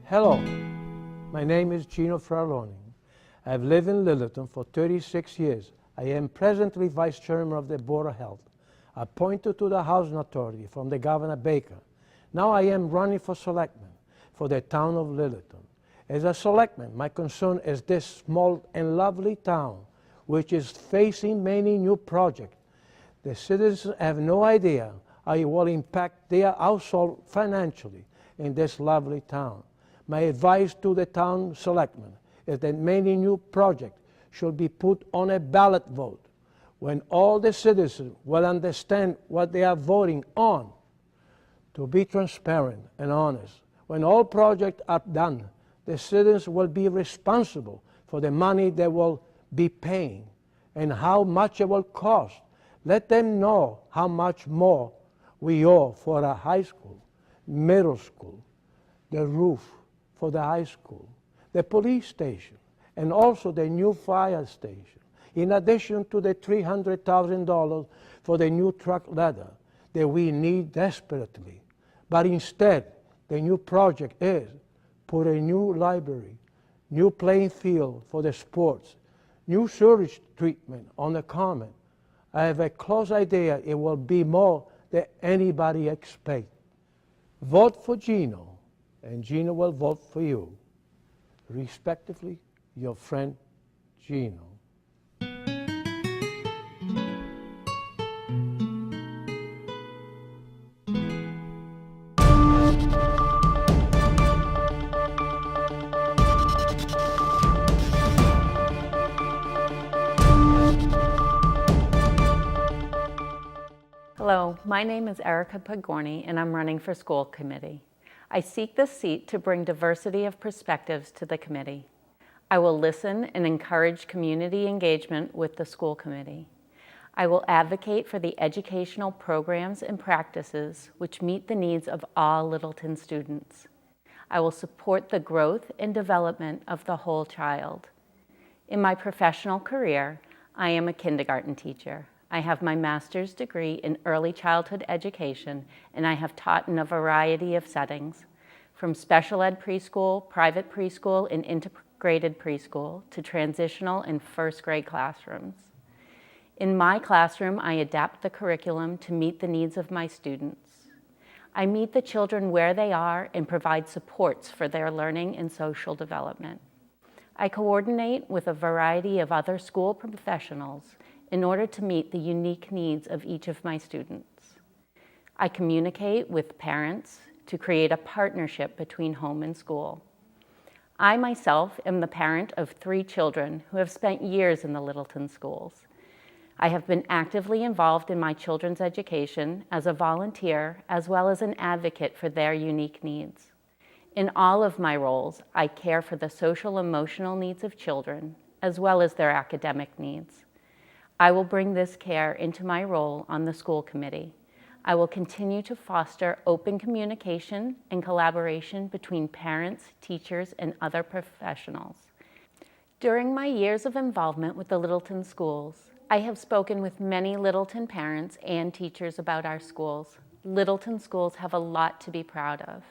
Hello, my name is Gino Frattallone. I've lived in Littleton for 36 years. I am presently Vice Chairman of the Board of Health, appointed to the Housing Authority from the Governor Baker. Now I am running for Selectmen for the town of Littleton. As a Selectman, my concern is this small and lovely town, which is facing many new projects. The citizens have no idea how it will impact their household financially in this lovely town. My advice to the town selectmen is that many new projects should be put on a ballot vote when all the citizens will understand what they are voting on. To be transparent and honest, when all projects are done, the citizens will be responsible for the money they will be paying and how much it will cost. Let them know how much more we owe for a high school, middle school, the roof for the high school, the police station, and also the new fire station, in addition to the $300,000 for the new truck ladder that we need desperately. But instead, the new project is put a new library, new playing field for the sports, new sewage treatment on the common. I have a close idea it will be more than anybody expects. Vote for Gino, and Gino will vote for you. Respectively, your friend, Gino. Hello, my name is Erica Podgorni, and I'm running for school committee. I seek this seat to bring diversity of perspectives to the committee. I will listen and encourage community engagement with the school committee. I will advocate for the educational programs and practices which meet the needs of all Littleton students. I will support the growth and development of the whole child. In my professional career, I am a kindergarten teacher. I have my master's degree in early childhood education, and I have taught in a variety of settings, from special ed preschool, private preschool, and integrated preschool to transitional and first grade classrooms. In my classroom, I adapt the curriculum to meet the needs of my students. I meet the children where they are and provide supports for their learning and social development. I coordinate with a variety of other school professionals in order to meet the unique needs of each of my students. I communicate with parents to create a partnership between home and school. I myself am the parent of 3 children who have spent years in the Littleton schools. I have been actively involved in my children's education as a volunteer as well as an advocate for their unique needs. In all of my roles, I care for the social emotional needs of children as well as their academic needs. I will bring this care into my role on the school committee. I will continue to foster open communication and collaboration between parents, teachers, and other professionals. During my years of involvement with the Littleton schools, I have spoken with many Littleton parents and teachers about our schools. Littleton schools have a lot to be proud of.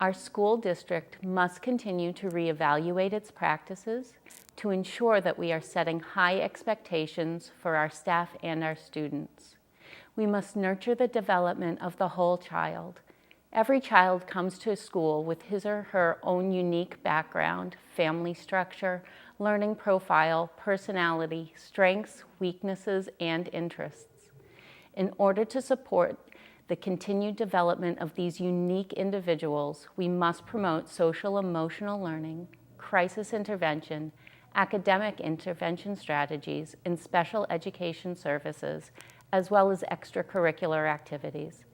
Our school district must continue to reevaluate its practices to ensure that we are setting high expectations for our staff and our students. We must nurture the development of the whole child. Every child comes to school with his or her own unique background, family structure, learning profile, personality, strengths, weaknesses, and interests. In order to support the continued development of these unique individuals, we must promote social emotional learning, crisis intervention, academic intervention strategies, and special education services, as well as extracurricular activities.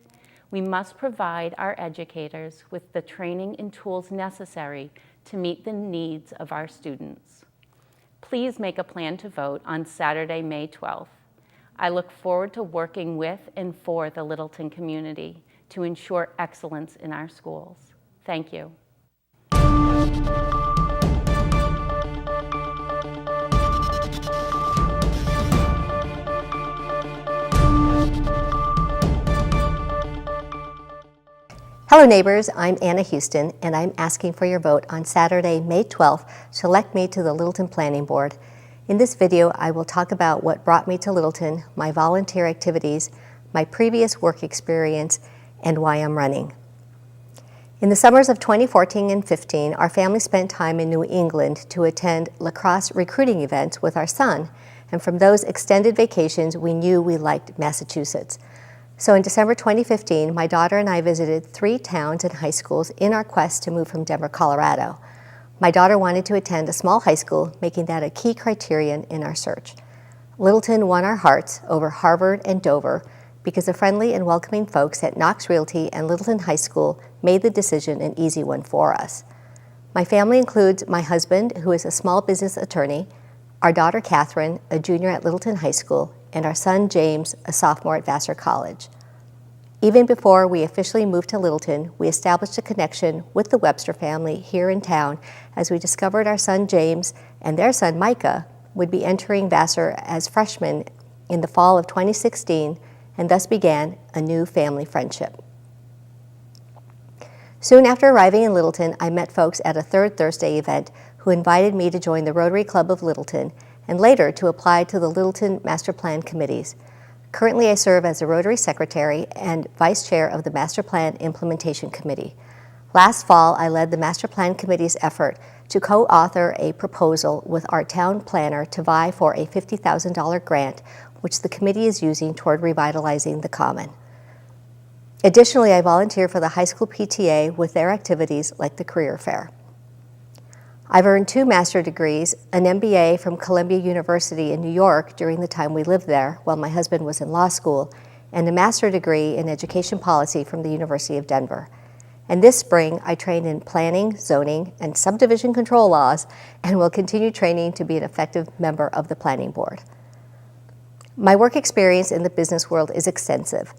We must provide our educators with the training and tools necessary to meet the needs of our students. Please make a plan to vote on Saturday, May 12th. I look forward to working with and for the Littleton community to ensure excellence in our schools. Thank you. Hello neighbors, I'm Anna Hueston, and I'm asking for your vote on Saturday, May 12th to elect me to the Littleton Planning Board. In this video, I will talk about what brought me to Littleton, my volunteer activities, my previous work experience, and why I'm running. In the summers of 2014 and 15, our family spent time in New England to attend lacrosse recruiting events with our son, and from those extended vacations, we knew we liked Massachusetts. So in December 2015, my daughter and I visited 3 towns and high schools in our quest to move from Denver, Colorado. My daughter wanted to attend a small high school, making that a key criterion in our search. Littleton won our hearts over Harvard and Dover because the friendly and welcoming folks at Knox Realty and Littleton High School made the decision an easy one for us. My family includes my husband, who is a small business attorney, our daughter Catherine, a junior at Littleton High School, and our son James, a sophomore at Vassar College. Even before we officially moved to Littleton, we established a connection with the Webster family here in town as we discovered our son James and their son Micah would be entering Vassar as freshmen in the fall of 2016, and thus began a new family friendship. Soon after arriving in Littleton, I met folks at a Third Thursday event who invited me to join the Rotary Club of Littleton and later to apply to the Littleton Master Plan committees. Currently, I serve as the Rotary Secretary and Vice Chair of the Master Plan Implementation Committee. Last fall, I led the Master Plan Committee's effort to co-author a proposal with our town planner to vie for a $50,000 grant, which the committee is using toward revitalizing the Common. Additionally, I volunteer for the high school PTA with their activities like the career fair. I've earned 2 master's degrees, an MBA from Columbia University in New York during the time we lived there while my husband was in law school, and a master's degree in education policy from the University of Denver. And this spring, I trained in planning, zoning, and subdivision control laws, and will continue training to be an effective member of the planning board. My work experience in the business world is extensive.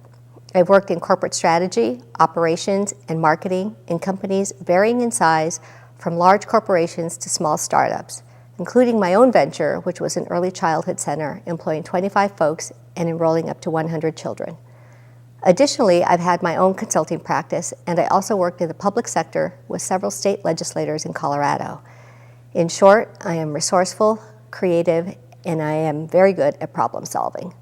I've worked in corporate strategy, operations, and marketing in companies varying in size from large corporations to small startups, including my own venture, which was an early childhood center employing 25 folks and enrolling up to 100 children. Additionally, I've had my own consulting practice, and I also worked in the public sector with several state legislators in Colorado. In short, I am resourceful, creative, and I am very good at problem solving.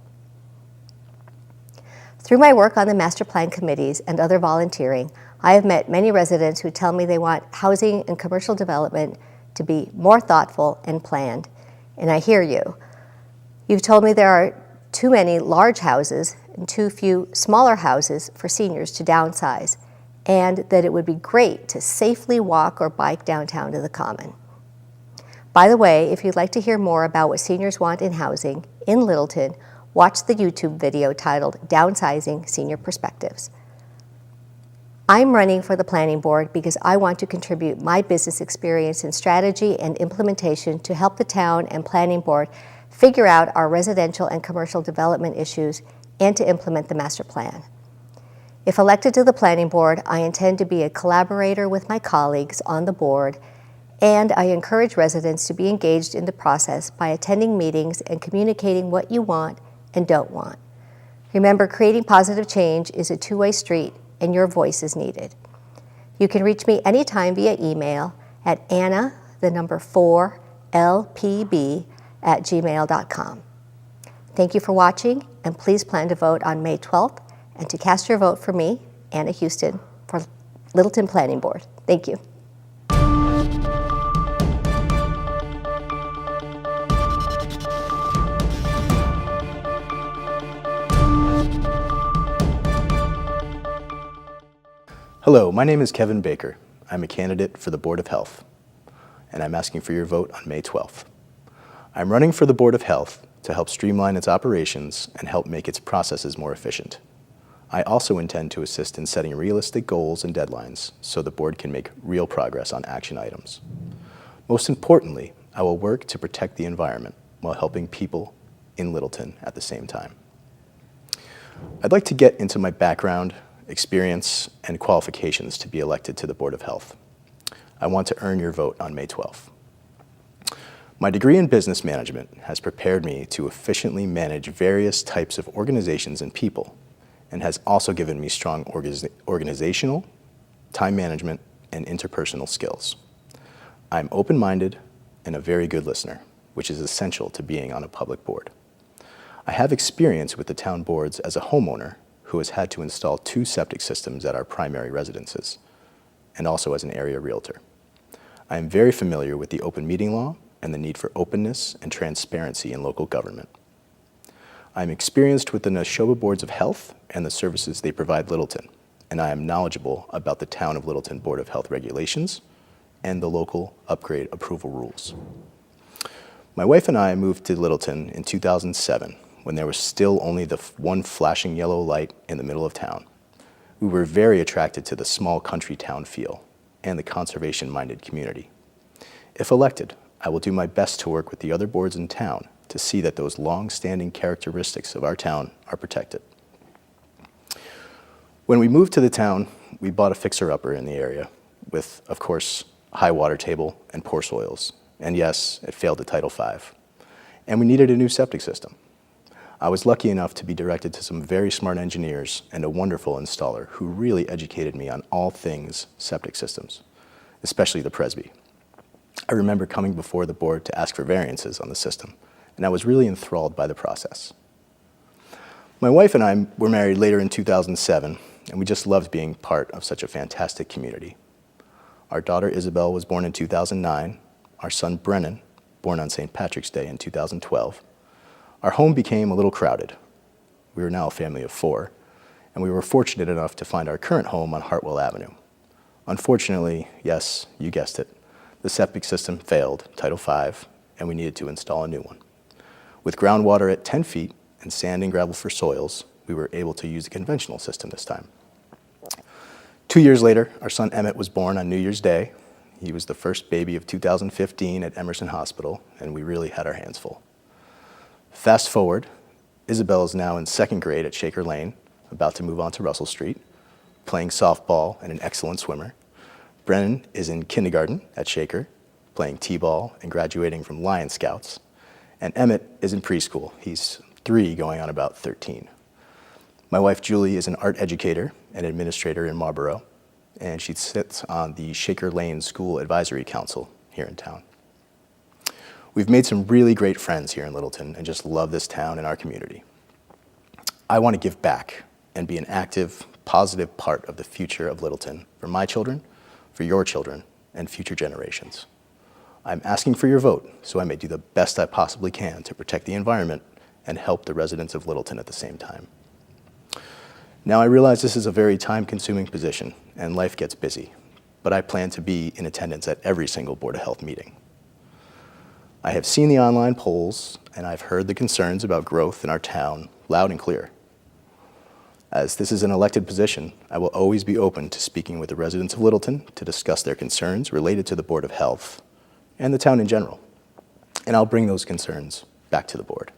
Through my work on the master plan committees and other volunteering, I have met many residents who tell me they want housing and commercial development to be more thoughtful and planned, and I hear you. You've told me there are too many large houses and too few smaller houses for seniors to downsize, and that it would be great to safely walk or bike downtown to the Common. By the way, if you'd like to hear more about what seniors want in housing in Littleton, watch the YouTube video titled Downsizing Senior Perspectives. I'm running for the planning board because I want to contribute my business experience in strategy and implementation to help the town and planning board figure out our residential and commercial development issues and to implement the master plan. If elected to the planning board, I intend to be a collaborator with my colleagues on the board, and I encourage residents to be engaged in the process by attending meetings and communicating what you want and don't want. Remember, creating positive change is a two-way street, and your voice is needed. You can reach me anytime via email at anna4lpb@gmail.com. Thank you for watching, and please plan to vote on May 12th and to cast your vote for me, Anna Hueston, for Littleton Planning Board. Thank you. Hello, my name is Kevin Baker. I'm a candidate for the Board of Health, and I'm asking for your vote on May 12th. I'm running for the Board of Health to help streamline its operations and help make its processes more efficient. I also intend to assist in setting realistic goals and deadlines so the board can make real progress on action items. Most importantly, I will work to protect the environment while helping people in Littleton at the same time. I'd like to get into my background, experience, and qualifications to be elected to the Board of Health. I want to earn your vote on May 12th. My degree in business management has prepared me to efficiently manage various types of organizations and people, and has also given me strong organizational, time management, and interpersonal skills. I'm open-minded and a very good listener, which is essential to being on a public board. I have experience with the town boards as a homeowner who has had to install 2 septic systems at our primary residences, and also as an area realtor. I am very familiar with the open meeting law and the need for openness and transparency in local government. I'm experienced with the Neshoba Boards of Health and the services they provide Littleton, and I am knowledgeable about the Town of Littleton Board of Health regulations and the local upgrade approval rules. My wife and I moved to Littleton in 2007 when there was still only the one flashing yellow light in the middle of town. We were very attracted to the small country town feel and the conservation-minded community. If elected, I will do my best to work with the other boards in town to see that those long-standing characteristics of our town are protected. When we moved to the town, we bought a fixer-upper in the area with, of course, high water table and poor soils. And yes, it failed to Title V. And we needed a new septic system. I was lucky enough to be directed to some very smart engineers and a wonderful installer who really educated me on all things septic systems, especially the Presby. I remember coming before the board to ask for variances on the system, and I was really enthralled by the process. My wife and I were married later in 2007, and we just loved being part of such a fantastic community. Our daughter Isabel was born in 2009, our son Brennan, born on St. Patrick's Day in 2012. Our home became a little crowded. We were now a family of 4, and we were fortunate enough to find our current home on Hartwell Avenue. Unfortunately, yes, you guessed it, the septic system failed, Title V, and we needed to install a new one. With groundwater at 10 feet and sand and gravel for soils, we were able to use a conventional system this time. 2 years later, our son Emmett was born on New Year's Day. He was the first baby of 2015 at Emerson Hospital, and we really had our hands full. Fast forward, Isabel is now in 2nd grade at Shaker Lane, about to move on to Russell Street, playing softball and an excellent swimmer. Brennan is in kindergarten at Shaker, playing t-ball and graduating from Lion Scouts. And Emmett is in preschool. He's 3 going on about 13. My wife Julie is an art educator and administrator in Marlborough, and she sits on the Shaker Lane School Advisory Council here in town. We've made some really great friends here in Littleton and just love this town and our community. I want to give back and be an active, positive part of the future of Littleton for my children, for your children, and future generations. I'm asking for your vote so I may do the best I possibly can to protect the environment and help the residents of Littleton at the same time. Now I realize this is a very time-consuming position and life gets busy, but I plan to be in attendance at every single Board of Health meeting. I have seen the online polls and I've heard the concerns about growth in our town loud and clear. As this is an elected position, I will always be open to speaking with the residents of Littleton to discuss their concerns related to the Board of Health and the town in general, and I'll bring those concerns back to the board.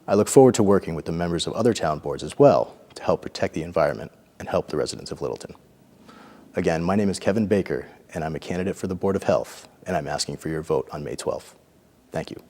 I look forward to working with the members of other town boards as well to help protect the environment and help the residents of Littleton. Again, my name is Kevin Baker, and I'm a candidate for the Board of Health, and I'm asking for your vote on May 12th. Thank you.